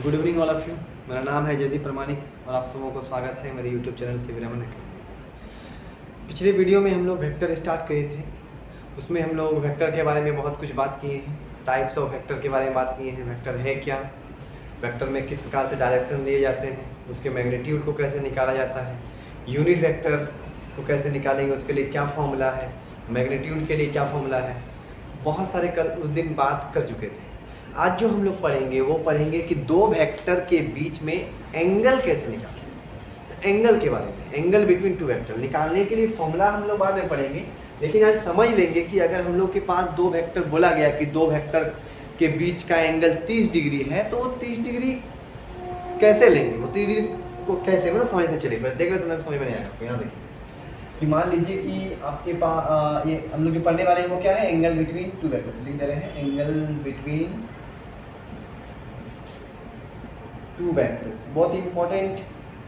Good evening all of you. मेरा नाम है जयदीप प्रमाणिक और आप सबों को स्वागत है मेरे यूट्यूब चैनल शिवरमन अकेडमी। पिछले वीडियो में हम लोग वेक्टर स्टार्ट किए थे। उसमें हम लोग वेक्टर के बारे में बहुत कुछ बात किए हैं, टाइप्स ऑफ वेक्टर के बारे में बात किए हैं, वेक्टर है क्या, वेक्टर में किस प्रकार से डायरेक्शन लिए जाते हैं, उसके मैग्नीट्यूड को कैसे निकाला जाता है, यूनिट वेक्टर को कैसे निकालेंगे, उसके लिए क्या फॉर्मूला है, मैग्नीट्यूड के लिए क्या फॉर्मूला है। बहुत सारे कल उस दिन बात कर चुके थे। आज जो हम लोग पढ़ेंगे वो पढ़ेंगे कि दो वेक्टर के बीच में एंगल कैसे निकालें। एंगल के बारे में, एंगल बिटवीन टू वेक्टर निकालने के लिए फॉर्मूला हम लोग बाद में पढ़ेंगे, लेकिन आज समझ लेंगे कि अगर हम लोग के पास दो वेक्टर बोला गया कि दो वेक्टर के बीच का एंगल 30 डिग्री है, तो वो 30 डिग्री कैसे लेंगे, वो 30 डिग्री को कैसे मतलब समझ से चलेगा। देख लेते हैं, समझ में नहीं आएगा आपको। यहाँ देखिए कि मान लीजिए कि आपके पास ये हम लोग जो पढ़ने वाले हैं वो क्या है, एंगल बिटवीन टू वेक्टर्स लिख दे रहे हैं। एंगल बिटवीन टू वेक्टर्स बहुत इंपॉर्टेंट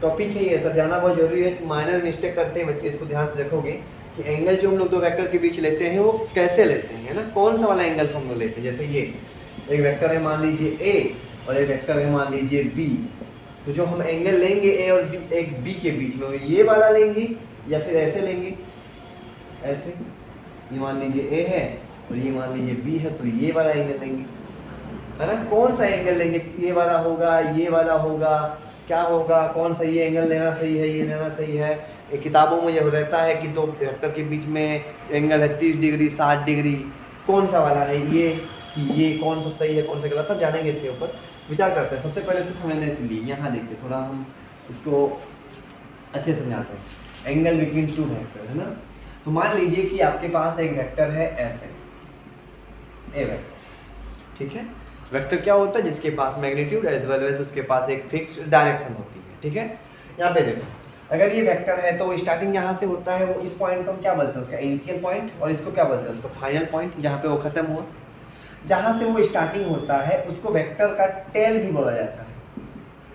टॉपिक है ये, सब जानना बहुत जरूरी है। माइनर मिस्टेक करते हैं बच्चे, इसको ध्यान से रखोगे कि एंगल जो हम लोग दो वेक्टर के बीच लेते हैं वो कैसे लेते हैं, है ना, कौन सा वाला एंगल हम लोग लेते हैं। जैसे ये एक वेक्टर है मान लीजिए ए और एक वेक्टर है मान लीजिए बी, तो जो हम एंगल लेंगे ए और बी, एक बी के बीच में, ये वाला लेंगे या फिर ऐसे लेंगे, ऐसे। ये मान लीजिए ए है और ये मान लीजिए बी है, तो ये वाला एंगल लेंगे, है ना। कौन सा एंगल लेंगे, ये वाला होगा, ये वाला होगा, क्या होगा, कौन सा ये एंगल लेना सही है, ये लेना सही है। ये किताबों में ये रहता है कि दो वेक्टर के बीच में एंगल है 30 डिग्री 60 डिग्री, कौन सा वाला है ये कौन सा सही है कौन सा गलत, सब जानेंगे। इसके ऊपर विचार करते हैं। सबसे पहले इसको समझने के लिए यहाँ देखिए, थोड़ा हम इसको अच्छे से समझाते हैं। एंगल बिटवीन टू वेक्टर, है ना। तो मान लीजिए कि आपके पास एक वेक्टर है ऐसे, ए वेक्टर, ठीक है। वेक्टर क्या होता है, जिसके पास मैग्नीट्यूड एज वेल एज उसके पास एक फिक्स्ड डायरेक्शन होती है, ठीक है। यहाँ पे देखो, अगर ये वेक्टर है तो स्टार्टिंग यहाँ से होता है, वो इस पॉइंट को हम क्या बोलते हैं, उसका इनिशियल पॉइंट, और इसको क्या बोलते हैं, उसको फाइनल पॉइंट, जहाँ पे वो खत्म हुआ। जहाँ से वो स्टार्टिंग होता है उसको वेक्टर का टेल भी बोला जाता है,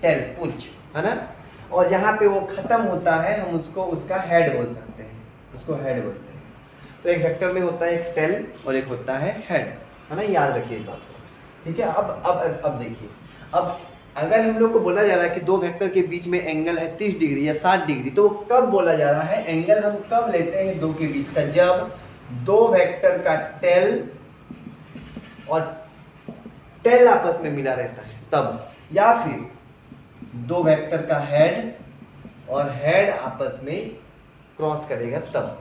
टेल, पुंज, है ना। और जहाँ पे वो खत्म होता है हम उसको उसका हेड बोल सकते हैं, उसको हेड बोलते हैं। तो एक वेक्टर में होता है एक टेल और एक होता है हेड, है ना, याद रखिए इस बात को, ठीक है। अब देखिए, अब अगर हम लोग को बोला जा रहा है कि दो वेक्टर के बीच में एंगल है 30 डिग्री या 60 डिग्री, तो कब बोला जा रहा है, एंगल हम कब लेते हैं दो के बीच का, जब दो वेक्टर का टेल और टेल आपस में मिला रहता है तब, या फिर दो वेक्टर का हेड और हेड आपस में क्रॉस करेगा तब।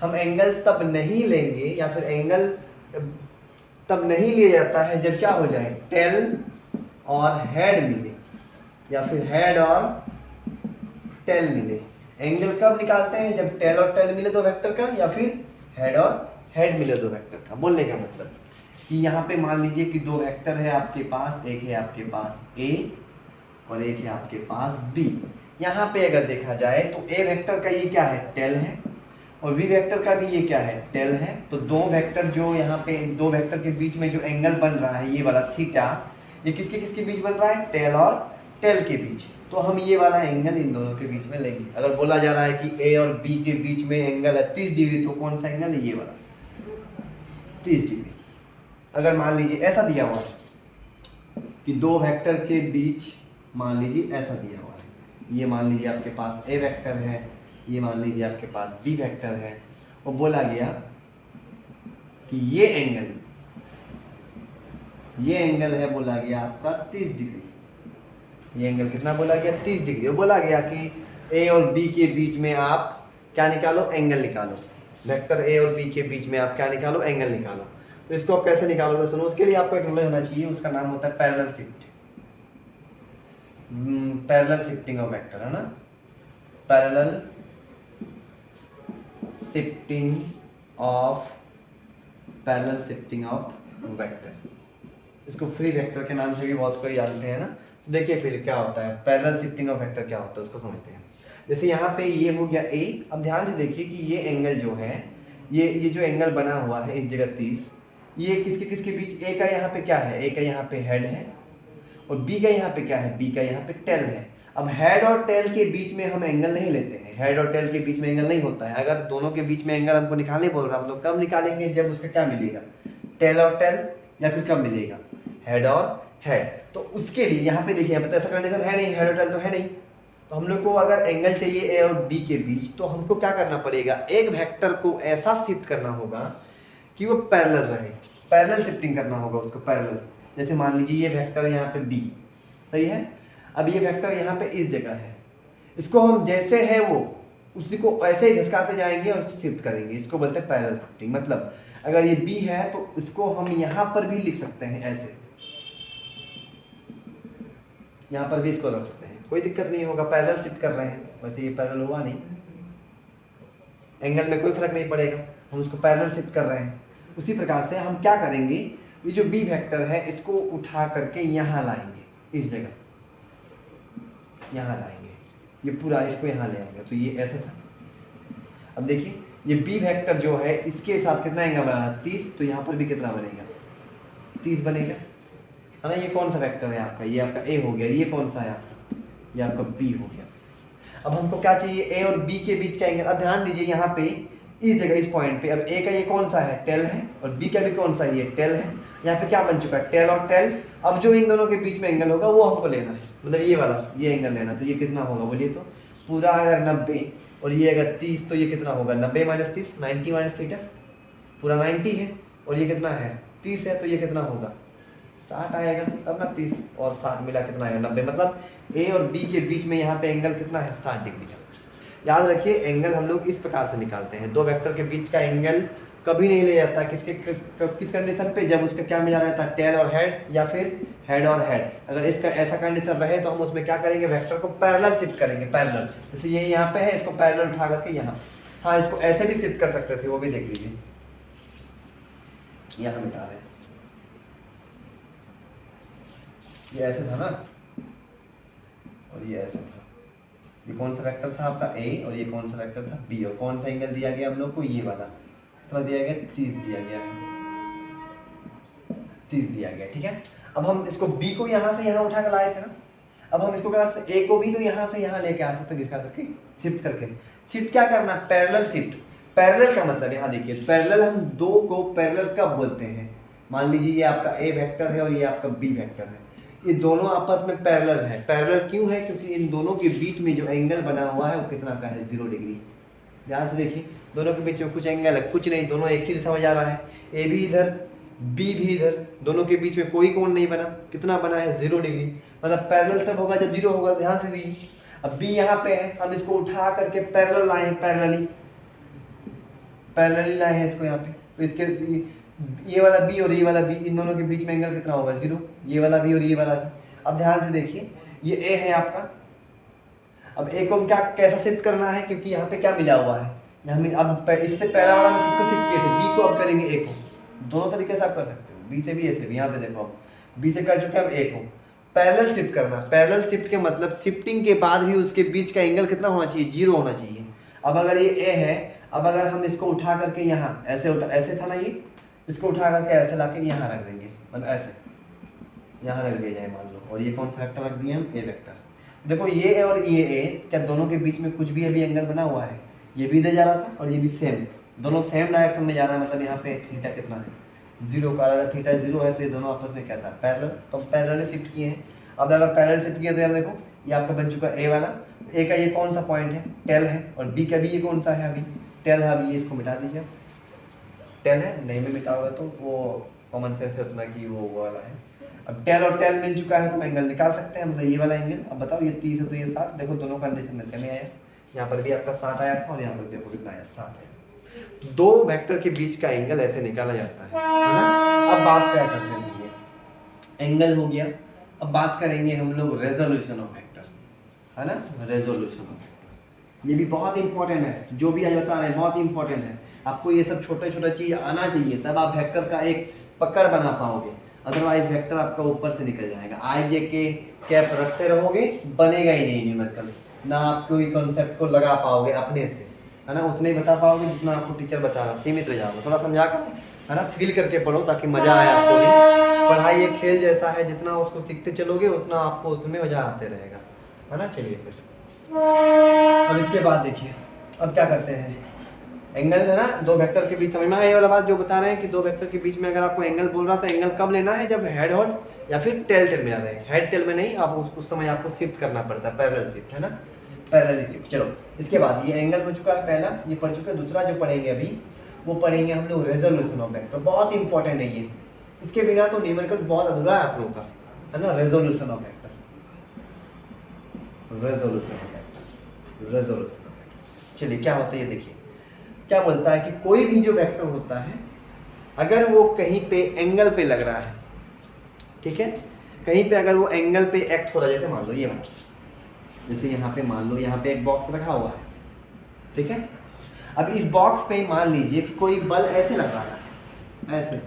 हम एंगल तब नहीं लेंगे या फिर एंगल तब नहीं लिया जाता है जब क्या हो जाए, टेल और हेड मिले या फिर हेड और टेल मिले। एंगल कब निकालते हैं, जब टेल और टेल मिले दो वेक्टर का, या फिर हेड और हेड मिले दो वेक्टर का। बोलने का मतलब कि यहाँ पे मान लीजिए कि दो वेक्टर है आपके पास, एक है आपके पास ए और एक है आपके पास बी। यहाँ पे अगर देखा जाए तो ए वेक्टर का ये क्या है, टेल है, और वी वेक्टर का भी ये क्या है, टेल है। तो दो वेक्टर जो यहाँ पे दो वेक्टर के बीच में जो एंगल बन रहा है ये वाला थीटा, ये किसके किसके बीच बन रहा है, टेल और टेल के बीच। तो हम ये वाला एंगल इन दोनों के बीच में लेंगे। अगर बोला जा रहा है कि ए और बी के बीच में एंगल है 30 डिग्री, तो कौन सा एंगल है, ये वाला 30 डिग्री। अगर मान लीजिए ऐसा दिया हुआ है कि दो वेक्टर के बीच, मान लीजिए ऐसा दिया हुआ है, ये मान लीजिए आपके पास ए वेक्टर है, ये मान लीजिए आपके पास बी वेक्टर है, और बोला गया कि ये एंगल है, बोला गया आपका 30 डिग्री। ये एंगल कितना बोला गया, 30 डिग्री। और बोला गया कि ए और बी के बीच में आप क्या निकालो, एंगल निकालो। वेक्टर ए और बी के बीच में आप क्या निकालो, एंगल निकालो। तो इसको आप कैसे निकालोगे, सुनो। उसके लिए आपको एक नॉलेज होना चाहिए, उसका नाम होता है parallel shift, parallel shifting of vector, है ना, पैरेलल शिफ्टिंग ऑफ वेक्टर। इसको फ्री वेक्टर के नाम से भी बहुत कोई जानते हैं ना। तो देखिए फिर क्या होता है, पैरेलल शिफ्टिंग ऑफ वेक्टर क्या होता है उसको समझते हैं। जैसे यहाँ पे ये हो गया ए, अब ध्यान से देखिए कि ये एंगल जो है, ये जो एंगल बना हुआ है इस जगह 30, ये किसके किसके बीच, ए का यहाँ पे क्या है, ए का यहाँ पे हेड है, और बी का यहाँ पे क्या है, बी का यहाँ पे टेल है। अब हेड और टेल के बीच में हम एंगल नहीं लेते हैं, हेड और टेल के बीच में एंगल नहीं होता है। अगर दोनों के बीच में एंगल हमको निकालने बोल रहा है, हम लोग कब निकालेंगे, जब उसका क्या मिलेगा, टेल और टेल, या फिर कब मिलेगा, हेड और हेड। तो उसके लिए यहाँ पे देखिए, यहाँ पे तो ऐसा कंडीशन है नहीं, हेड और टेल तो है नहीं, तो हम लोग को अगर एंगल चाहिए ए और बी के बीच, तो हमको क्या करना पड़ेगा, एक वेक्टर को ऐसा शिफ्ट करना होगा कि वो पैरेलल रहे, पैरेलल शिफ्टिंग करना होगा उसको, पैरेलल। जैसे मान लीजिए ये वेक्टर यहाँ पे बी, सही है, अब ये वेक्टर यहाँ पे इस जगह है, इसको हम जैसे है वो उसी को ऐसे ही घसकाते जाएंगे और शिफ्ट करेंगे, इसको बोलते हैं पैरेलल शिफ्टिंग। मतलब अगर ये बी है तो इसको हम यहाँ पर भी लिख सकते हैं ऐसे, यहाँ पर भी इसको रख सकते हैं, कोई दिक्कत नहीं होगा, पैरेलल शिफ्ट कर रहे हैं। वैसे ये पैरेलल हुआ नहीं, एंगल में कोई फर्क नहीं पड़ेगा, हम उसको पैरेलल शिफ्ट कर रहे हैं। उसी प्रकार से हम क्या करेंगे, ये जो बी वेक्टर है इसको उठा करके यहाँ लाएंगे, इस जगह यहाँ लाएंगे, ये पूरा इसको यहाँ ले आएंगे, तो ये ऐसे था। अब देखिए ये बी वेक्टर जो है इसके साथ कितना एंगल बना, 30, तो यहाँ पर भी कितना बनेगा, 30 बनेगा, है ना। ये कौन सा वेक्टर है आपका, ये आपका ए हो गया, ये कौन सा है आपका, ये आपका बी हो गया। अब हमको क्या चाहिए, ए और बी के बीच का एंगल। अब ध्यान दीजिए यहाँ पे इस जगह, इस पॉइंट पे, अब ए का ये कौन सा है, टेल है, और बी का भी कौन सा है, ये टेल है। यहाँ पे क्या बन चुका है, टेल और टेल। अब जो इन दोनों के बीच में एंगल होगा वो हमको लेना है, मतलब ये वाला, ये एंगल लेना। तो ये कितना होगा बोलिए, तो पूरा अगर 90 और ये अगर 30, तो ये कितना होगा, 90 - 30, 90 - थीटा, पूरा 90 है, और ये कितना है 30 है, तो ये कितना होगा 60 आएगा, तब ना 30 और 60 मिला कितना आएगा 90। मतलब ए और बी के बीच में यहाँ पे एंगल कितना है, 60 डिग्री का। याद रखिए एंगल हम लोग इस प्रकार से निकालते हैं, दो वेक्टर के बीच का एंगल कभी नहीं ले जाता किसके किस कंडीशन पे, जब उसका क्या मिला रहता है, टेल और हेड, या फिर हेड और हेड। अगर इसका ऐसा कंडीशन रहे तो हम उसमें क्या करेंगे, वेक्टर को पैरेलल शिफ्ट करेंगे, पैरेलल। जैसे ये यहाँ पे है, इसको पैरेलल उठा करके यहाँ, हाँ इसको ऐसे भी शिफ्ट कर सकते थे, वो भी देख लीजिए, यहाँ मिटा रहे हैं, ये ऐसे था ना, और ये ऐसे था। ये कौन सा वेक्टर था आपका ए, और ये कौन सा वेक्टर था बी, और कौन सा एंगल दिया गया हम लोग को, ये वाला कितना दिया गया, 30 दिया गया, 30 दिया गया, ठीक है। अब हम इसको बी को यहाँ से यहाँ उठा कर लाए थे ना, अब हम इसको क्या कर सकते, ए को भी तो यहाँ से यहाँ लेके आ सकते, किसका करके, शिफ्ट करके। शिफ्ट क्या करना, पैरेलल शिफ्ट। पैरेलल का मतलब यहाँ देखिए, पैरेलल हम दो को पैरेलल कब बोलते हैं, मान लीजिए ये आपका ए वेक्टर है और ये आपका बी वेक्टर है, ये दोनों आपस में पैरेलल है। पैरेलल क्यों है, क्योंकि इन दोनों के बीच में जो एंगल बना हुआ है वो कितना का है, 0 डिग्री। ध्यान से देखिए, दोनों के बीच में कुछ एंगल है, कुछ नहीं, दोनों एक ही दिशा में जा रहा है, ए भी इधर बी भी इधर, दोनों के बीच में कोई कोण नहीं बना, कितना बना है 0 डिग्री। मतलब पैरेलल तब होगा जब 0 होगा, ध्यान से देखिए। अब बी यहाँ पे है, हम इसको उठा करके पैरेलल लाए हैं, पैरेलली लाए हैं इसको यहाँ पे, तो इसके ये वाला बी और ये वाला बी, इन दोनों के बीच में एंगल कितना होगा, 0। ये वाला बी और ये वाला बी। अब ध्यान से देखिए, ये ए है आपका, अब ए को क्या कैसा शिफ्ट करना है, क्योंकि यहाँ पे क्या मिला हुआ है, यहाँ अब इससे पहला वाला में किसको शिफ्ट किए थे, बी को, अब करेंगे ए को। दोनों तरीके से आप कर सकते हो, बी से भी, ए से भी। यहाँ पे देखो, अब बी से कर चुके हैं, अब ए को पैरेलल शिफ्ट करना। पैरेलल शिफ्ट के मतलब शिफ्टिंग के बाद भी उसके बीच का एंगल कितना होना चाहिए, 0 होना चाहिए। अब अगर ये ए है, अब अगर हम इसको उठा करके यहाँ ऐसे था ना, ये इसको उठा करके ऐसे ला के यहाँ रख देंगे, मतलब ऐसे यहाँ रख दिया जाए मान लो, और ये कौन सा वेक्टर रख दिए हम, ए वेक्टर। देखो ये और ये ए, क्या दोनों के बीच में कुछ भी अभी एंगल बना हुआ है, ये भी इधर जा रहा था और ये भी सेम, दोनों सेम डायरेक्शन में जा रहा है। मतलब यहाँ पे थीटा कितना है, 0 का, अगर थीटा 0 है तो ये दोनों आपस में क्या था, पैरेलल। तो हम पैरेलल शिफ्ट किए हैं। अब अगर पैरेलल शिफ्ट किया तो यार देखो, ये आपका बन चुका ए वाला, ए का ये कौन सा पॉइंट है, टेल है, और बी का भी ये कौन सा है, अभी टेल है। अभी ये इसको मिटा दीजिए, टेल है, नहीं में मिटा हुआ तो वो कॉमन सेंस है उतना कि वो वाला है। अब टेल और टेल मिल चुका है तो हम एंगल निकाल सकते हैं, मतलब ये वाला एंगल। अब बताओ ये 30 है तो ये 60, देखो दोनों कंडीशन में सेम आया, यहाँ पर भी आपका 60 आया था और यहाँ पर देखो कितना आया, 60 आया। दो वेक्टर के बीच का एंगल ऐसे निकाला जाता है ना। अब बात क्या करते हैं, एंगल हो गया, अब बात करेंगे हम लोग रेजोल्यूशन ऑफ वेक्टर, है ना, रेजोल्यूशन ऑफ वेक्टर। ये भी बहुत इंपॉर्टेंट है, जो भी आज बता रहे हैं बहुत इंपॉर्टेंट है। आपको ये सब छोटा छोटा चीज आना चाहिए, तब आप वेक्टर का एक पकड़ बना पाओगे, अदरवाइज वेक्टर आपका ऊपर से निकल जाएगा। आई जे के कैप रखते रहोगे, बनेगा ही नहीं न्यूमेरिकल्स, ना आप कोई कॉन्सेप्ट को लगा पाओगे अपने से, है ना, उतने ही बता पाओगे जितना आपको टीचर बता रहा, सीमित रह जाओगे। थोड़ा समझा कर, है ना, फील करके पढ़ो ताकि मजा आए आपको भी। पढ़ाई एक खेल जैसा है, जितना उसको सीखते चलोगे उतना आपको उसमें मजा आते रहेगा, है ना। चलिए फिर अब इसके बाद देखिए, अब क्या करते हैं, एंगल है ना, दो वेक्टर के बीच, समझ में आया ये वाला बात जो बता रहे हैं कि दो वेक्टर के बीच में अगर आपको एंगल बोल रहा था, एंगल कब लेना है, जब हेड हॉट या फिर टेल टेल में आ रहे हैं। हेड टेल में नहीं, आप उस समय आपको शिफ्ट करना पड़ता है, पैरेलल शिफ्ट है ना, पैरेलल शिफ्ट। चलो इसके बाद ये एंगल हो चुका है पहला, ये पढ़ चुका है। दूसरा जो पढ़ेंगे अभी वो पढ़ेंगे हम लोग रेजोल्यूशन ऑफ वेक्टर, बहुत इंपॉर्टेंट है ये, इसके बिना तो न्यूमेरिकल्स बहुत अधूरा है आप लोगों का, है ना। Resolution of vector, resolution of vector, resolution of vector. चलिए क्या होता है ये देखिए, क्या बोलता है कि कोई भी जो वेक्टर होता है अगर वो कहीं पे एंगल पे लग रहा है, ठीक है, कहीं पे अगर वो एंगल पे एक्ट हो रहा है, जैसे मान लो ये बात, जैसे यहाँ पे मान लो यहाँ पे एक बॉक्स रखा हुआ है, ठीक है। अब इस बॉक्स पे मान लीजिए कि कोई बल ऐसे लग रहा है, ऐसे,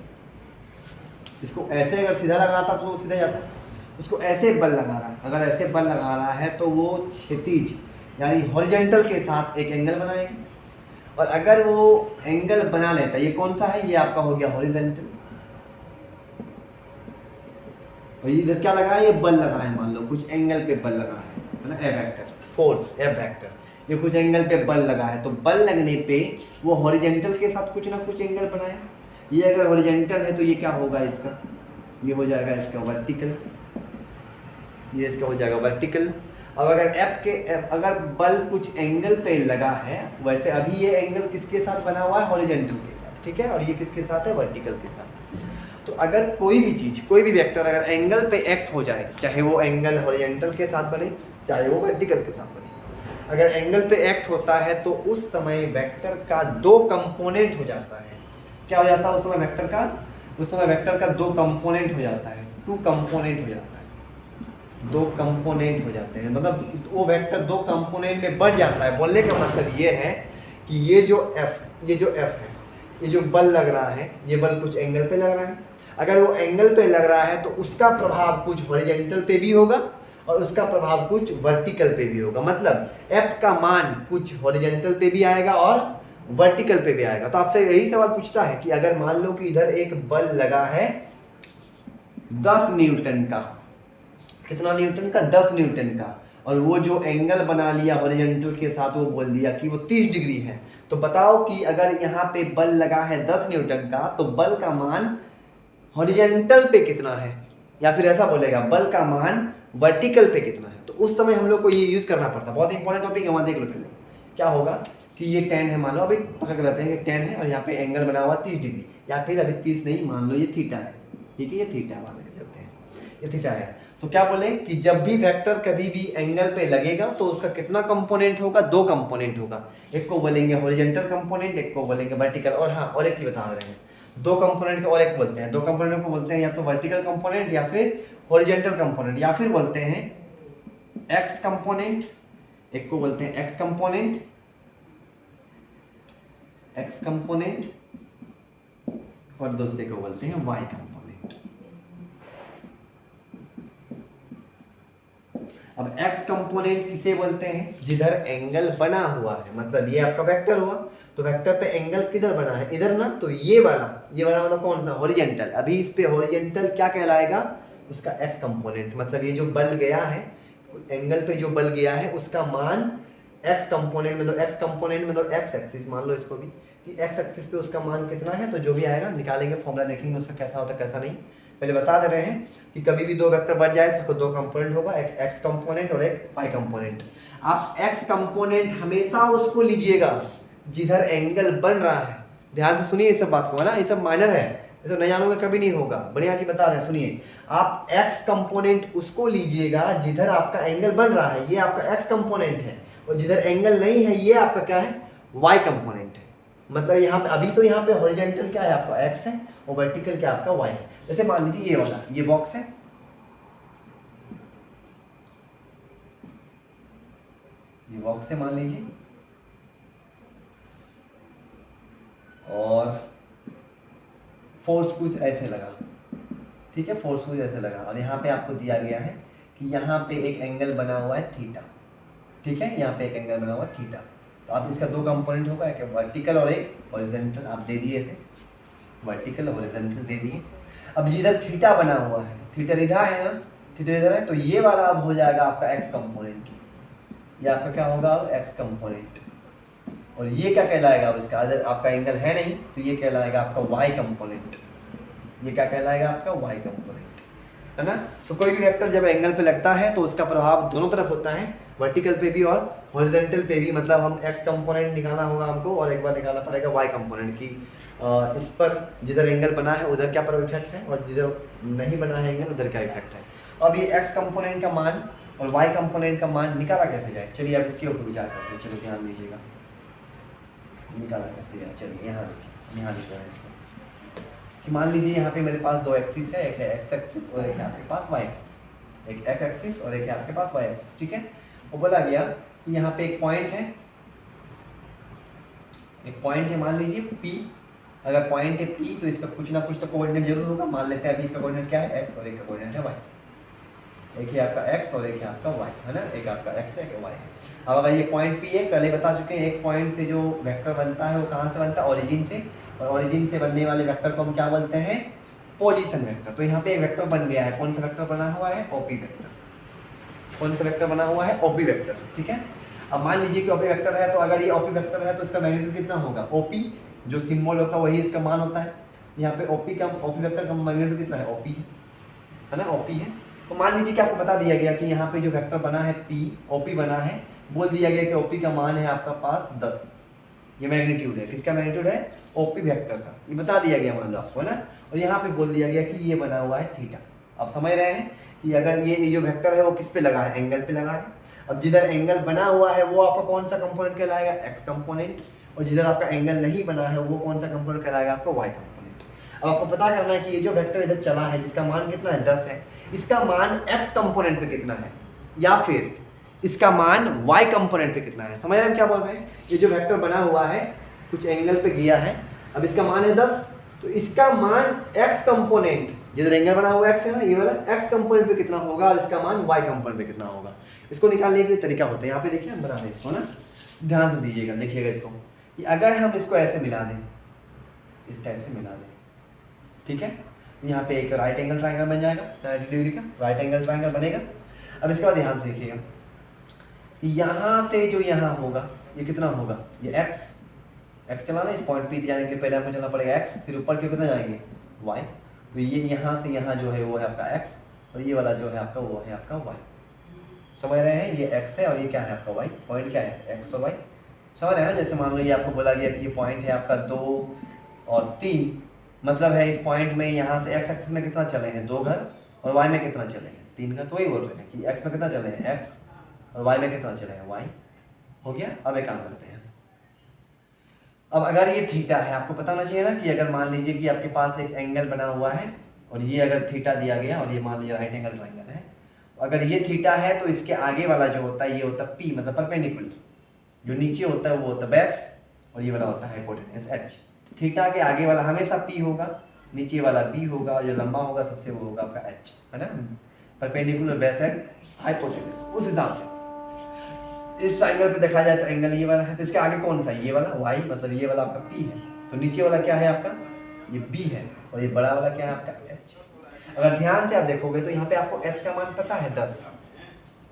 इसको ऐसे अगर सीधा लगा था तो वो सीधा जाता, उसको ऐसे बल लगा रहा है, अगर ऐसे बल लगा रहा है तो वो क्षैतिज यानी हॉरिजॉन्टल के साथ एक एंगल बनाएगा। और अगर वो एंगल बना लेता है, ये कौन सा है, ये आपका हो गया हॉरिजॉन्टल, और इधर क्या लगा है, ये बल लगा है, मान लो कुछ एंगल पे बल लगा है ना, F vector, force F vector, ये कुछ एंगल पे बल लगा है, तो बल लगने पे वो हॉरिजॉन्टल के साथ कुछ ना कुछ एंगल बनाए। ये अगर हॉरिजॉन्टल है तो ये क्या होगा इसका, ये हो जाएगा इसका वर्टिकल, ये इसका हो जाएगा वर्टिकल। अब अगर अगर बल कुछ एंगल पे लगा है, वैसे अभी ये एंगल किसके साथ बना हुआ है, हॉरिजॉन्टल के साथ, ठीक है, और ये किसके साथ है, वर्टिकल के साथ। तो अगर कोई भी चीज़, कोई भी वेक्टर अगर एंगल पे एक्ट हो जाए, चाहे वो एंगल हॉरिजॉन्टल के साथ बने, चाहे वो वर्टिकल के साथ बने, अगर एंगल पे एक्ट होता है तो उस समय वेक्टर का दो कंपोनेंट हो जाता है। क्या हो जाता है उस समय वेक्टर का, उस समय वेक्टर का दो कंपोनेंट हो जाता है, टू कंपोनेंट हो जाता है, दो कंपोनेंट हो जाते हैं, मतलब वो वेक्टर दो कंपोनेंट में बढ़ जाता है। बोलने का मतलब ये है कि ये जो F है, ये जो बल लग रहा है, ये बल कुछ एंगल पे लग रहा है, अगर वो एंगल पे लग रहा है तो उसका प्रभाव कुछ हॉरिजॉन्टल पे भी होगा और उसका प्रभाव कुछ वर्टिकल पे भी होगा। मतलब F का मान कुछ हॉरिजॉन्टल पे भी आएगा और वर्टिकल पे भी आएगा। तो आपसे यही सवाल पूछता है कि अगर मान लो कि इधर एक बल लगा है 10 न्यूटन का, कितना न्यूटन का, 10 न्यूटन का, और वो जो एंगल बना लिया हॉरिजॉन्टल के साथ, वो बोल दिया कि वो 30 डिग्री है, तो बताओ कि अगर यहाँ पे बल लगा है 10 न्यूटन का, तो बल का मान हॉरिजॉन्टल पे कितना है, या फिर ऐसा बोलेगा बल का मान वर्टिकल पे कितना है। तो उस समय हम लोग को ये यूज करना पड़ता है, बहुत इंपॉर्टेंट टॉपिक है। वहाँ देख लो पहले क्या होगा कि ये 10 है, मान लो अभी पकड़ रहते हैं कि 10 है और यहाँ पे एंगल बना हुआ 30 डिग्री, या फिर अभी 30 नहीं, मान लो ये थीटा है, ठीक है, ये थीटा मान लेते हैं, ये थीटा है। तो क्या बोले कि जब भी वेक्टर कभी भी एंगल पे लगेगा तो उसका कितना कंपोनेंट होगा, दो कंपोनेंट होगा, एक को बोलेंगे हॉरिजॉन्टल कंपोनेंट, एक को बोलेंगे वर्टिकल। और हाँ, और एक ही बता रहे हैं, दो कंपोनेंट को और एक बोलते हैं, दो कंपोनेंट को बोलते हैं या तो वर्टिकल कंपोनेंट या फिर हॉरिजॉन्टल कंपोनेंट, या फिर बोलते हैं एक्स कंपोनेंट, एक को बोलते हैं एक्स कंपोनेंट, और दूसरे को बोलते हैं वाई कंपोनेंट। अब एक्स कंपोनेंट किसे बोलते हैं, जिधर एंगल बना हुआ है, मतलब ये आपका वेक्टर हुआ, तो वेक्टर पे एंगल किधर बना है, इधर ना, तो ये वाला मतलब कौन सा, हॉरिजॉन्टल। अभी इस पे हॉरिजॉन्टल क्या कहलाएगा, उसका एक्स कंपोनेंट। मतलब ये जो बल गया है एंगल पे, जो बल गया है उसका मान एक्स कंपोनेंट, मतलब एक्स कंपोनेंट मतलब एक्स एक्सिस, मान लो इसको भी कि एक्स एक्सिस पे उसका मान कितना है, तो जो भी आएगा निकालेंगे, फॉर्मूला देखेंगे उसका कैसा होता है कैसा नहीं। पहले बता दे रहे हैं कि कभी भी दो वेक्टर बढ़ जाए तो उसको दो कंपोनेंट होगा, एक एक्स कंपोनेंट और एक वाई कंपोनेंट। आप एक्स कंपोनेंट हमेशा उसको लीजिएगा जिधर एंगल बन रहा है। ध्यान से सुनिए इस सब बात को, है ना, ये सब माइनर है, ये तो नहीं जानोगे कभी नहीं होगा, बढ़िया चीज बता रहे हैं, सुनिए। आप एक्स कंपोनेंट उसको लीजिएगा जिधर आपका एंगल बन रहा है, ये आपका एक्स कंपोनेंट है, और जिधर एंगल नहीं है ये आपका क्या है, वाई कंपोनेंट है। मतलब यहाँ पे अभी तो यहाँ पे हॉरिजॉन्टल क्या है आपका एक्स है और वर्टिकल क्या आपका वाई है। जैसे मान लीजिए ये वाला, ये बॉक्स है, ये बॉक्स है मान लीजिए, और फोर्स कुछ ऐसे लगा, ठीक है, फोर्स कुछ ऐसे लगा, और यहाँ पे आपको दिया गया है कि यहाँ पे एक एंगल बना हुआ है थीटा, ठीक है, यहाँ पे एक एंगल बना हुआ है थीटा। तो आप इसका दो कंपोनेंट होगा, एक वर्टिकल और एक हॉरिजॉन्टल, आप दे दिए इसे, वर्टिकल हॉरिजॉन्टल दे दिए। अब जिधर थीटा बना हुआ है, थीटा इधर है ना, थीटा इधर है, तो ये वाला अब हो जाएगा आपका एक्स कंपोनेंट, ये आपका क्या होगा, एक्स कंपोनेंट, और ये क्या कहलाएगा, अब इसका अगर आपका एंगल है नहीं तो ये कहलाएगा आपका वाई कंपोनेंट। ये क्या कहलाएगा आपका वाई कंपोनेंट, है ना। तो कोई भी वेक्टर जब एंगल पे लगता है तो उसका प्रभाव दोनों तरफ होता है, वर्टिकल पे भी और हॉरिजॉन्टल पे भी। मतलब हम एक्स कंपोनेंट निकालना होगा हमको और एक बार निकालना पड़ेगा वाई कंपोनेंट की। इस पर जिधर एंगल बना है उधर क्या पर इफेक्ट है और जिधर नहीं बना है एंगल उधर क्या इफेक्ट है। अब ये एक्स कंपोनेंट का मान और वाई कंपोनेंट का मान निकाला कैसे जाए, चलिए अब इसके ऊपर विचार करते हैं। चलो ध्यान दीजिएगा, निकाला कैसे जाए। चलिए यहाँ देखिए, यहाँ लिखते हैं इसको कि मान लीजिए यहाँ पे मेरे पास दो एक्सिस है, एक है एक्स एक्सिस और एक है आपके पास वाई एक्सिस। एक एक्स एक्सिस और एक है आपके पास वाई एक्सिस, ठीक है। वो बोला गया कि यहाँ पे एक पॉइंट है, एक पॉइंट है मान लीजिए P। अगर पॉइंट है P तो इसका कुछ ना कुछ तो कोऑर्डिनेट जरूर होगा। मान लेते हैं अभी इसका कोऑर्डिनेट क्या है, x और एक का कोऑर्डिनेट है y। एक है आपका x और एक है आपका y, है ना। एक आपका x है एक y है। अब अगर ये पॉइंट P है, पहले बता चुके हैं एक पॉइंट से जो वेक्टर बनता है वो कहाँ से बनता है, ओरिजिन से। और ओरिजिन से बनने वाले वेक्टर को हम क्या बोलते हैं, पोजीशन वेक्टर। तो यहाँ पे एक वेक्टर बन गया है, कौन सा वेक्टर बना हुआ है, ओपी वेक्टर। कौन सा वेक्टर बना हुआ है, ओपी वेक्टर, ठीक है। अब मान लीजिए कि ओपी वेक्टर है, तो अगर ये ओपी वेक्टर है तो इसका मैग्नीट्यूड कितना होगा, ओपी जो सिंबल होता है वही इसका मान होता है। यहाँ पे ओपी वेक्टर का मैग्नीट्यूड कितना है, ओपी है ना, ओपी है। तो मान लीजिए कि आपको बता दिया गया कि यहाँ पे जो वेक्टर बना है P, ओपी बना है, बोल दिया गया कि ओपी का मान है आपका पास 10। ये मैग्नीट्यूड है, किसका मैग्नीट्यूड है, ओपी वेक्टर का, ये बता दिया गया मान लो आपको, है ना। और यहाँ पे बोल दिया गया कि ये बना हुआ है थीटा। आप समझ रहे हैं कि अगर ये जो वेक्टर है वो किस पे लगा है, एंगल पे लगा है। अब जिधर एंगल बना हुआ है वो आपका कौन सा कंपोनेंट कहलाएगा, एक्स कंपोनेंट। और जिधर आपका एंगल नहीं बना है वो कौन सा कंपोनेंट कहलाएगा, आपका वाई कंपोनेंट। अब आपको पता करना है कि ये जो वेक्टर इधर चला है जिसका मान कितना है 10 है, इसका मान एक्स कंपोनेंट पे कितना है या फिर इसका मान वाई कंपोनेंट पे कितना है। समझ रहे हैं क्या बोल रहे हैं। ये जो वेक्टर बना हुआ है कुछ एंगल पे गया है, अब इसका मान है 10, तो इसका मान एक्स कंपोनेंट जिधर एंगल बना हुआ एक्स है ना, ये वाला एक्स कंपोनेंट पे कितना होगा और इसका मान वाई कंपोनेंट पे कितना होगा। इसको निकालने के तरीका होता है, यहाँ पे देखिए हम बना दें इसको ना, ध्यान से दीजिएगा, देखिएगा इसको कि अगर हम इसको ऐसे मिला दें, इस टाइप से मिला दें, ठीक है। यहाँ पे एक राइट एंगल ट्राइंगल बन जाएगा, 90 डिग्री का राइट एंगल ट्राइंगल बनेगा। अब इसके बाद ध्यान से देखिएगा, यहाँ से जो यहाँ होगा ये कितना होगा, ये एक्स चलाना, इस पॉइंट पे जाने के लिए पहले हमको चलना पड़ेगा एक्स, फिर ऊपर क्यों कितना जाएंगे वाई। तो ये यहाँ से यहाँ जो है वो है आपका एक्स और ये वाला जो है आपका वो है आपका वाई। समझ रहे हैं, ये एक्स है और ये क्या है आपका वाई। पॉइंट क्या है, एक्स और वाई। समझ रहे हैं ना। जैसे मान लो ये आपको बोला गया कि ये पॉइंट है आपका 2 और 3, मतलब है इस पॉइंट में यहाँ से एक्स एक्सिस में कितना चले हैं 2 घर और वाई में कितना चले हैं 3 घर। तो वही बोल रहे हैं कि एक्स में कितना चले हैं एक्स और वाई में कितना चले हैं वाई। हो गया। अब एक काम करते हैं, अब अगर ये थीटा है, आपको पता होना चाहिए ना कि अगर मान लीजिए कि आपके पास एक एंगल बना हुआ है और ये अगर थीटा दिया गया और ये मान लीजिए राइट एंगल ट्राइंगल है, अगर ये थीटा है तो इसके आगे वाला जो होता है ये होता है P, मतलब परपेंडिकुलर। जो नीचे होता है वो होता है बेस और ये वाला होता है हाइपोटेन्यूस H। थीटा के आगे वाला हमेशा P होगा, नीचे वाला B होगा, जो लंबा होगा सबसे वो होगा आपका H, है ना। Perpendicular base and hypotenuse. उस हिसाब से इस ट्राइंगल पे देखा जाए तो एंगल ये वाला है, तो इसके आगे कौन सा, ये वाला y, मतलब ये वाला आपका P है। तो नीचे वाला क्या है आपका, ये B है और ये बड़ा वाला क्या है आपका H। अगर ध्यान से आप देखोगे तो यहाँ पे आपको H का मान पता है 10,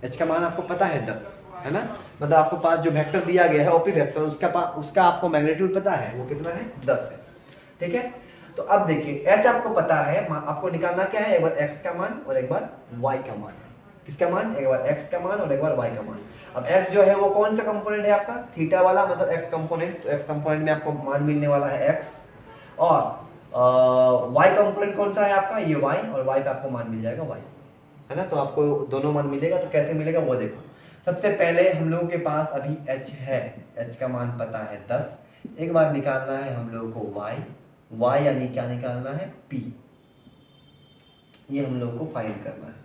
H का मान आपको पता है 10, है ना। मतलब आपको पास जो वेक्टर दिया गया है ओपी वेक्टर, उसका आपको मैग्नीट्यूड पता है वो कितना है 10 है, ठीक है। तो अब देखिए H आपको पता है, आपको निकालना क्या है, एक बार x का मान और एक बार y का मान। किसका मान, एक बार x का मान और एक बार y का मान। अब x जो है वो कौन सा कंपोनेंट है आपका, थीटा वाला, मतलब x कंपोनेंट। तो x कंपोनेंट में आपको मान मिलने वाला है x और y कंपोनेंट कौन सा है आपका, ये y, और y पे आपको मान मिल जाएगा y, है ना। तो आपको दोनों मान मिलेगा। तो कैसे मिलेगा वो देखो। सबसे पहले हम लोगों के पास अभी h है, h का मान पता है 10। एक बार निकालना है हम लोगों को y यानी क्या निकालना है p, ये हम लोगों को फाइंड करना है,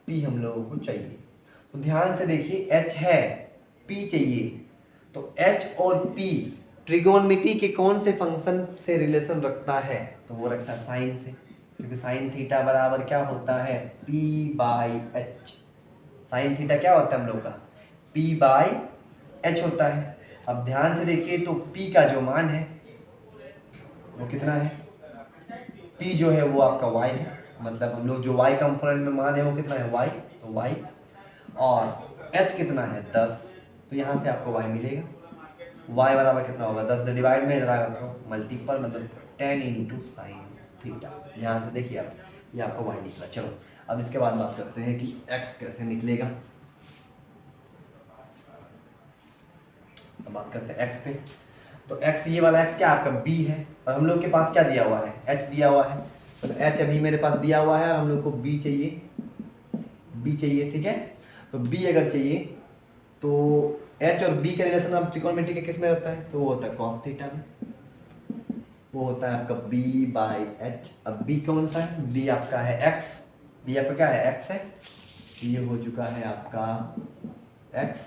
p हम लोगों को चाहिए। तो ध्यान से देखिए, h है, p चाहिए। तो h और p ट्रिगोनोमेट्री के कौन से फंक्शन से रिलेशन रखता है, तो वो रखता है साइन से, क्योंकि साइन थीटा बराबर क्या होता है p by h। Sine theta क्या होता है हम लोग का, p बाई h होता है। अब ध्यान से देखिए तो p का जो मान है वो कितना है, p जो है वो आपका y है, मतलब हम लोग जो y कंपोनेंट में मान है वो कितना है y, तो y, और h कितना है 10। तो यहाँ से आपको y मिलेगा, y बराबर कितना होगा 10 डिवाइड में इधर आएगा तो मल्टीपल मतलब 10 इंटू साइन थीटा। ध्यान से देखिए आप, ये आपको y निकला। चलो अब इसके बाद बात करते हैं कि x कैसे निकलेगा। अब बात करते हैं x पे। तो x, ये वाला x क्या आपका b है, और हम लोग के पास क्या दिया हुआ है, h दिया हुआ है। तो h अभी मेरे पास दिया हुआ है और हम लोग को b चाहिए, ठीक है। तो b अगर चाहिए तो h और b का रिलेशन आप त्रिकोणमिति के किस में होता है, तो वो होता है कॉस थीटा में, वो होता है आपका b बाई h। अब b कौन सा है, b आपका है x, b आपका क्या है x है, ये हो चुका है आपका x,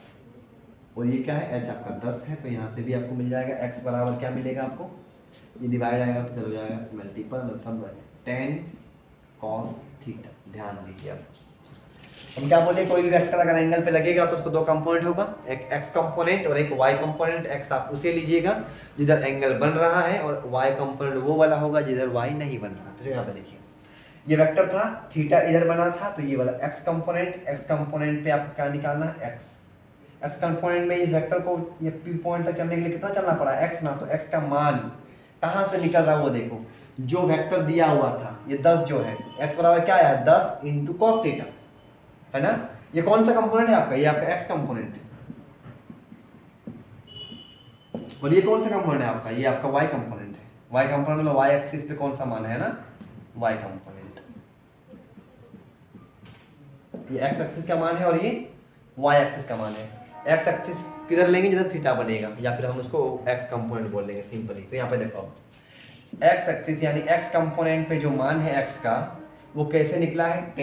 और ये क्या है h आपका 10 है। तो यहाँ से भी आपको मिल जाएगा x बराबर क्या मिलेगा आपको, ये डिवाइड आएगा तो चलो जाएगा मल्टीपल मतलब 10 cos थीटा। ध्यान दीजिए आप, हम क्या बोले, कोई भी वेक्टर अगर एंगल पे लगेगा तो उसको दो कंपोनेंट होगा, एक x कंपोनेंट और एक y कंपोनेंट। x आप उसे लीजिएगा जिधर एंगल बन रहा है, और y कंपोनेंट वो वाला होगा जिधर y नहीं बन रहा। तो यहाँ पे देखिए ये वेक्टर था, थीटा इधर बना था, तो ये वाला x कंपोनेंट पे आपको क्या निकालना है, x कंपोनेंट में इस वेक्टर को ये P पॉइंट तक चलने के लिए कितना चलना पड़ा, x ना। तो x का मान कहाँ से निकल रहा है वो देखो, जो वेक्टर दिया हुआ था ये 10 जो है, x बराबर क्या है 10 इंटू कॉस थीटा, है ना। ये कौन सा कंपोनेंट है आपका, ये आपका x कंपोनेंट है, और ये कौन सा कंपोनेंट है आपका, ये आपका y कंपोनेंट है। y कंपोनेंट में y एक्सिस पे कौन सा मान है ना, y कंपोनेंट, ये x एक्सिस का मान है और ये y एक्सिस का मान है। x एक्सिस किधर लेंगे, जिधर थीटा बनेगा, या फिर हम उसको x कंपोनेंट बोल देंगे सिंपली। तो यहाँ पे देखो x एक्सिस यानी x कंपोनेंट पे जो मान है x का, वो कैसे निकला है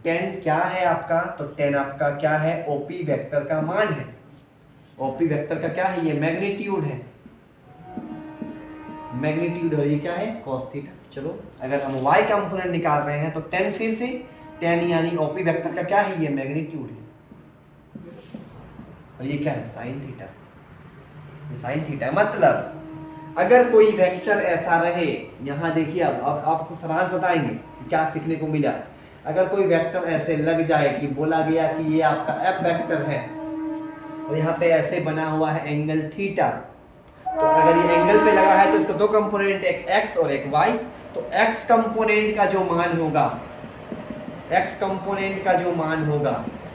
10 क्या है आपका, तो 10 आपका क्या है, OP वेक्टर का मान है। OP वेक्टर का क्या है, ये मैग्नीट्यूड है, और ये क्या है cos थीटा। चलो अगर हम y कंपोनेंट निकाल रहे हैं तो 10 फिर से 10 यानी OP वेक्टर का क्या है, ये मैग्नीट्यूड है, और ये क्या है साइन थीटा, ये साइन थीटा। मतलब अगर कोई वेक्टर ऐसा रहे, यहाँ देखिए अब आपको सारांश बताएंगे क्या सीखने को मिला। अगर कोई वेक्टर ऐसे लग जाए कि बोला गया कि ये आपका f वेक्टर है, और यहाँ पे ऐसे बना हुआ है एंगल थीटा, तो अगर ये एंगल पे लगा है तो इसको दो कंपोनेंट, एक x और एक y। तो x कंपोनेंट का जो मान होगा,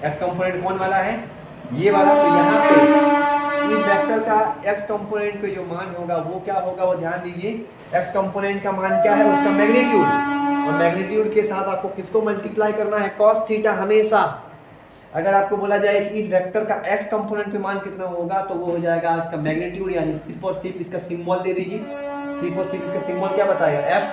x कंपोनेंट कौन वाला है, ये वाला। तो यहाँ पे इस वेक्टर का x कंपोनेंट पे जो मान होगा वो क्या होगा, वो ध्यान दीजिए। x कंपोनेंट का मान क्या है, उसका मैग्नीट्यूड, और मैग्नीट्यूड के साथ आपको किसको मल्टीप्लाई करना है, cos थीटा। हमेशा अगर आपको बोला जाए कि इस वेक्टर का x कंपोनेंट पे मान कितना होगा, तो वो हो जाएगा इसका मैग्नीट्यूड, यानी सिर्फ और सिर्फ इसका सिंबल दे दीजिए, सिर्फ और सिर्फ इसका सिंबल क्या बताएगा f,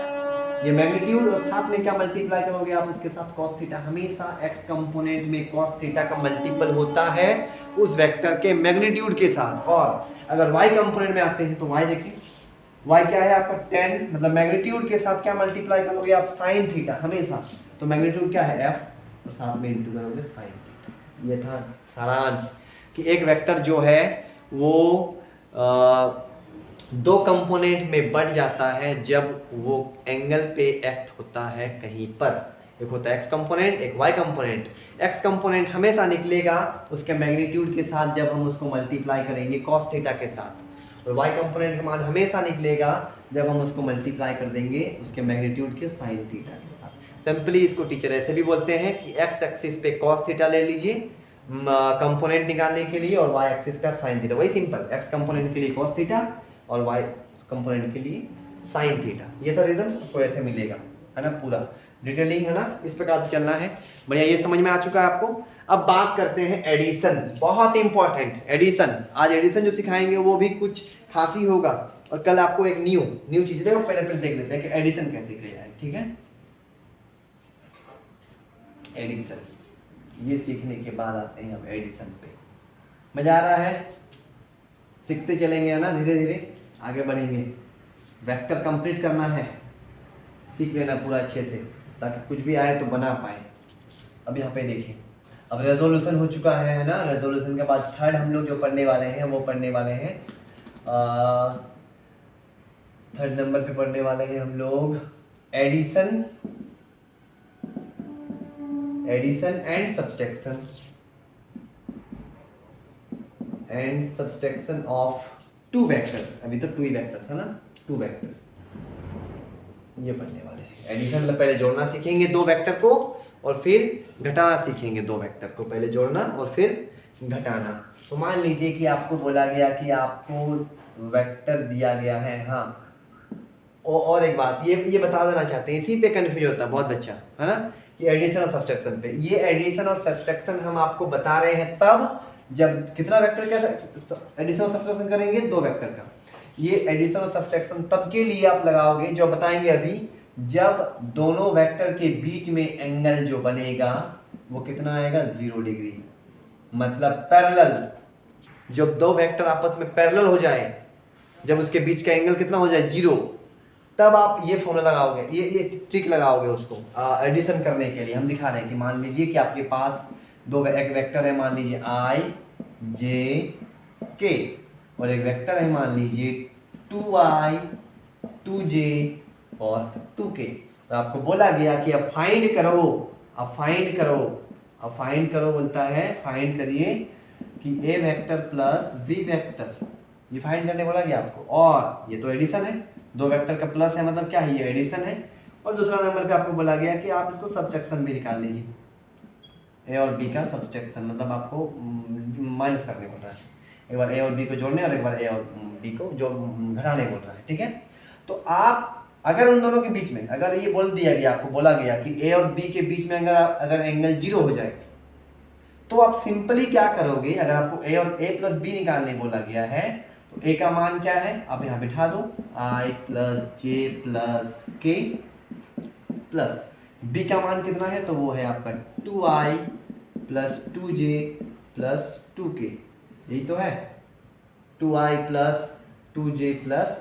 ये मैग्नीट्यूड, और साथ में क्या मल्टीप्लाई करोगे आप उसके साथ cos थीटा। हमेशा x कंपोनेंट में cos थीटा का मल्टीपल होता है उस वेक्टर के मैग्नीट्यूड के साथ। और अगर y कंपोनेंट में आते हैं तो y देखिए, y क्या है आपका 10, मतलब मैग्नीट्यूड के साथ क्या मल्टीप्लाई करोगे आप, साइन थीटा हमेशा। तो मैग्नीट्यूड क्या है f, और साथ में इंटू करोगे साइन थीटा। ये था सारांश कि एक वेक्टर जो है वो दो कंपोनेंट में बढ़ जाता है जब वो एंगल पे एक्ट होता है कहीं पर। एक होता है x कंपोनेंट, एक y कंपोनेंट। x कंपोनेंट हमेशा निकलेगा उसके मैग्नीट्यूड के साथ जब हम उसको मल्टीप्लाई करेंगे cos थीटा के साथ, और y कंपोनेंट का मान हमेशा निकलेगा जब हम उसको मल्टीप्लाई कर देंगे उसके मैग्नीट्यूड के साइन थीटा के साथ। सिंपली इसको टीचर ऐसे भी बोलते हैं कि x एक्सिस पे cos थीटा ले लीजिए कंपोनेंट निकालने के लिए, और y एक्सिस पे साइन थीटा। वही सिंपल, x कंपोनेंट के लिए cos थीटा और y कंपोनेंट के लिए साइन थीटा। ये था रीजन, आपको ऐसे मिलेगा, है ना, पूरा डिटेलिंग है ना, इस प्रकार से चलना है। बढ़िया, ये समझ में आ चुका है आपको। अब बात करते हैं एडिशन, बहुत इंपॉर्टेंट एडिशन। आज एडिशन जो सिखाएंगे वो भी कुछ खास ही होगा, और कल आपको एक न्यू चीज देखो। पहले देख लेते हैं कि एडिशन कैसे किया जाए, ठीक है। एडिशन ये सीखने के बाद आते हैं हम एडिशन पे। मजा आ रहा है, सीखते चलेंगे, है ना, धीरे धीरे आगे बढ़ेंगे। वेक्टर कंप्लीट करना है, सीख लेना पूरा अच्छे से, ताकि कुछ भी आए तो बना पाए। अब यहाँ पे देखिए, अब रेजोल्यूशन हो चुका है ना। रेजोल्यूशन के बाद थर्ड हम लोग जो पढ़ने वाले हैं वो पढ़ने वाले हैं थर्ड नंबर पे पढ़ने वाले हैं हम लोग addition and subtraction of two vectors, अभी तो टू ही वेक्टर्स है ना, टू वेक्टर्स ये बनने वाले हैं। एडिशन मतलब पहले जोड़ना सीखेंगे दो वेक्टर को और फिर घटाना सीखेंगे दो वेक्टर को, पहले जोड़ना और फिर घटाना। तो मान लीजिए कि आपको बोला गया कि आपको वेक्टर दिया गया है, हाँ और एक बात ये बता देना चाहते हैं, इसी पे कंफ्यूज होता है बहुत बच्चा है ना, कि एडिशन और सब्सट्रैक्शन पे। ये एडिशन और सब्सट्रैक्शन हम आपको बता रहे हैं तब जब कितना वेक्टर का एडिशन और सब्सट्रैक्शन करेंगे, दो वेक्टर का। ये एडिशन और सब्सट्रैक्शन तब के लिए आप लगाओगे जो बताएंगे अभी, जब दोनों वेक्टर के बीच में एंगल जो बनेगा वो कितना आएगा, 0 डिग्री। मतलब पैरेलल, जब दो वेक्टर आपस में पैरेलल हो जाए, जब उसके बीच का एंगल कितना हो जाए, 0, तब आप ये फॉर्मूला लगाओगे, ये ट्रिक लगाओगे उसको एडिशन करने के लिए। हम दिखा रहे हैं कि मान लीजिए कि आपके पास एक वेक्टर है, मान लीजिए i j k, और एक वेक्टर है मान लीजिए 2i 2j और 2k। तो आपको बोला गया कि अब फाइंड करो, अब फाइंड करो बोलता है, फाइंड करिए कि a vector plus b vector, ये फाइंड करने बोला गया आपको। और ये तो एडिशन है, दो वेक्टर का प्लस है मतलब क्या है, ये एडिशन है। और दूसरा नंबर पे आपको बोला गया कि आप इसको सब्ट्रैक्शन भी निकाल लीजिए, ए और बी का सब्ट्रैक्शन, मतलब आपको माइनस करने बोल रहा है, एक बार ए और बी को जोड़ने और एक बार ए और बी को जो घटाने बोल रहा है, ठीक है। तो आप अगर उन दोनों के बीच में, अगर ये बोल दिया गया, आपको बोला गया कि ए और बी के बीच में अगर एंगल 0 हो जाए, तो आप सिंपली क्या करोगे, अगर आपको ए और ए प्लस बी निकालने बोला गया है, तो ए का मान क्या है, आप यहाँ बिठा दो, i प्लस जे प्लस के, प्लस b का मान कितना है, तो वो है आपका 2i plus 2j plus 2k, यही तो है, 2i plus 2j plus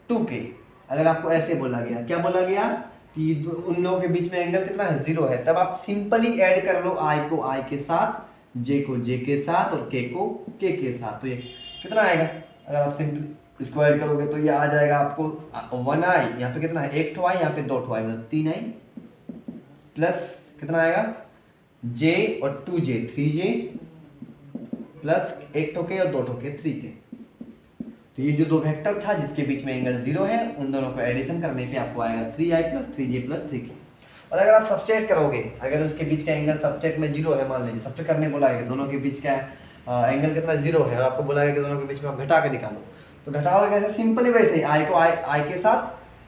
2k। अगर आपको ऐसे बोला गया, क्या बोला गया कि उन लोगों के बीच में एंगल कितना है, 0 है, तब आप सिंपली ऐड कर लो i को i के साथ, j को j के साथ और k को k के साथ। तो ये कितना आएगा, अगर आप सिंपली इसको ऐड करोगे तो ये आ जाएगा आपको 1i, यहाँ पे कितना है, 1 i, यहाँ पे 2 i, मतलब 3i, प्लस कितना आएगा j और 2j 3j, प्लस 1 k और 2 k 3k। तो ये जो दो वेक्टर था जिसके बीच में एंगल 0 है, उन दोनों को एडिशन करने पे आपको आएगा 3i plus 3j plus 3k। और अगर आप सब्सट्रैक्ट करोगे, अगर उसके बीच का एंगल सब्सट्रैक्ट में 0 है, मान लीजिए सब्सट्रैक्ट करने बोला है, दोनों के बीच का एंगल कितना 0 है, और आपको बोला है कि दोनों के बीच में आप घटा के निकालो, तो घटाओगे कैसे, सिंपली वैसे ही i को i के साथ,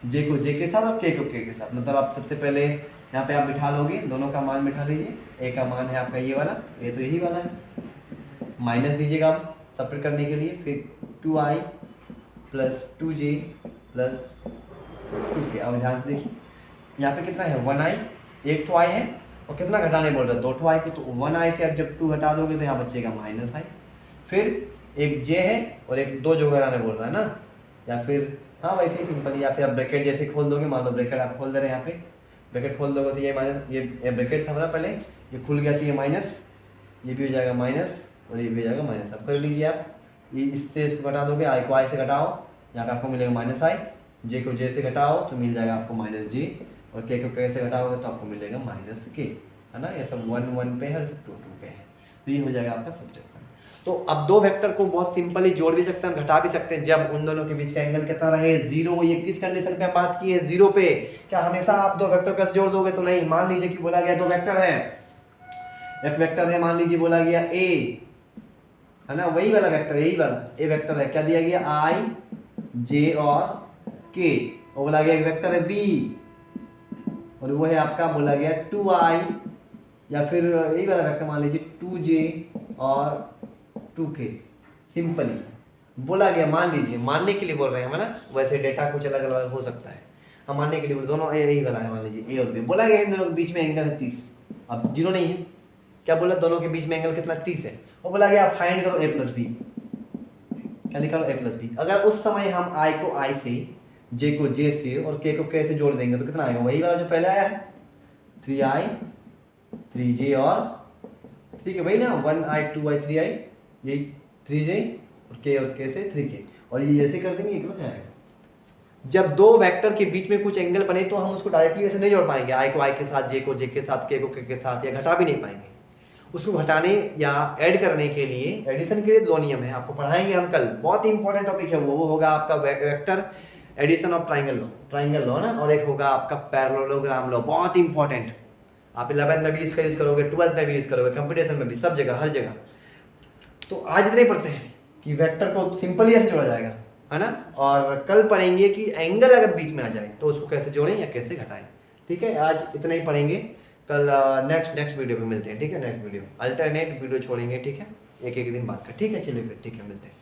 j को j के साथ और k को k के साथ। मतलब आप सबसे पहले यहाँ पे आप बिठा लोगे, दोनों का मान बिठा लीजिए, a का मान है आपका ये वाला, ये तो यही वाला है, माइनस दीजिएगा आप सब्ट्रैक्ट करने के लिए, फिर 2i plus 2j plus 2k। अब ध्यान से देखिए यहाँ पे कितना है, 1i, एक तो i है, और कितना घटाने बोल रहा है, 2 i को, तो 1i से अब जब 2 घटा दोगे तो यहाँ बचेगा -i, फिर एक j है और एक 2 जो घटाने बोल रहा है ना, या फिर हाँ वैसे ही सिंपल, या फिर आप ब्रैकेट जैसे खोल दोगे, मान लो ब्रैकेट आप खोल दे रहे हैं, यहाँ पे ब्रैकेट खोल दोगे तो ये माइनस, ये ब्रैकेट था ना पहले, ये खुल गया तो ये माइनस, ये भी हो जाएगा माइनस और ये भी हो जाएगा माइनस। अब कर लीजिए आप, ये इससे इसको घटा दोगे, i को i से घटाओ, यहाँ पे आपको मिलेगा -i, j को j से घटाओ तो मिल जाएगा आपको -j, और k को k से घटाओगे तो आपको मिलेगा -k, है ना। ये सब 1 1 पे है, सब 2 2 पे है, तो ये हो जाएगा आपका सब्ट्रैक्शन। तो अब दो वेक्टर को बहुत सिंपली जोड़ भी सकते हैं, घटा भी सकते हैं, जब उन दोनों के बीच का एंगल कितना रहे, 0। ये किस कंडीशन पे बात की है, 0 पे। क्या हमेशा आप दो वेक्टर का जोड़ दोगे, तो नहीं। मान लीजिए कि बोला गया दो वेक्टर है, एक वेक्टर है मान लीजिए बोला गया a, है ना, वही वाला वेक्टर, यही वाला a वेक्टर है, क्या दिया गया, i j और k, और बोला गया एक वेक्टर है b, और वो है आपका बोला गया 2i, या फिर यही वाला वेक्टर मान लीजिए 2j और 2k। सिंपली बोला गया, मान लीजिए, मानने के लिए बोल रहे हैं हम ना, वैसे डेटा कुछ अलग अलग हो सकता है, हम मानने के लिए बोल, दोनों यही वाला है, मान लीजिए a और b। बोला गया इन दोनों के बीच में एंगल है 30, अब 0 नहीं है, क्या बोला, दोनों के बीच में एंगल कितना 30 है, और बोला गया फाइंड करो a प्लस बी, क्या निकालो a प्लस बी। अगर उस समय हम i को i से, j को j से और k को k से जोड़ देंगे तो कितना आएगा, वही वाला जो पहले आया है, 3i 3j और 3k, वही ना, 1i 2i 3i, यही 3j और k से 3k, और ये जैसे कर देंगे कितना आएगा। जब दो वेक्टर के बीच में कुछ एंगल बने तो हम उसको डायरेक्टली ऐसे नहीं जोड़ पाएंगे, i को i के साथ, j को j के साथ, k को k के साथ, या घटा भी नहीं पाएंगे। उसको घटाने या ऐड करने के लिए, एडिशन के लिए दो नियम है, आपको पढ़ाएंगे हम कल, बहुत ही इंपॉर्टेंट टॉपिक है वो होगा आपका vector addition of triangle law ना, और एक होगा आपका पैरेललोग्राम लॉ, बहुत इंपॉर्टेंट। आप 11th में भी इसका यूज करोगे, 12th में भी यूज करोगे, कंप्यूटेशन में भी, सब जगह, हर जगह। तो आज इतने पढ़ते हैं कि वेक्टर को सिंपली ऐसे जोड़ा जाएगा, है ना, और कल पढ़ेंगे कि एंगल अगर बीच में आ जाए तो उसको कैसे जोड़ें या कैसे घटाएं। ठीक है, आज इतना ही पढ़ेंगे, कल नेक्स्ट वीडियो पे मिलते हैं। ठीक है, नेक्स्ट वीडियो अल्टरनेट वीडियो छोड़ेंगे। ठीक है, एक दिन बाद का। ठीक है, चलिए फिर, ठीक है, मिलते हैं।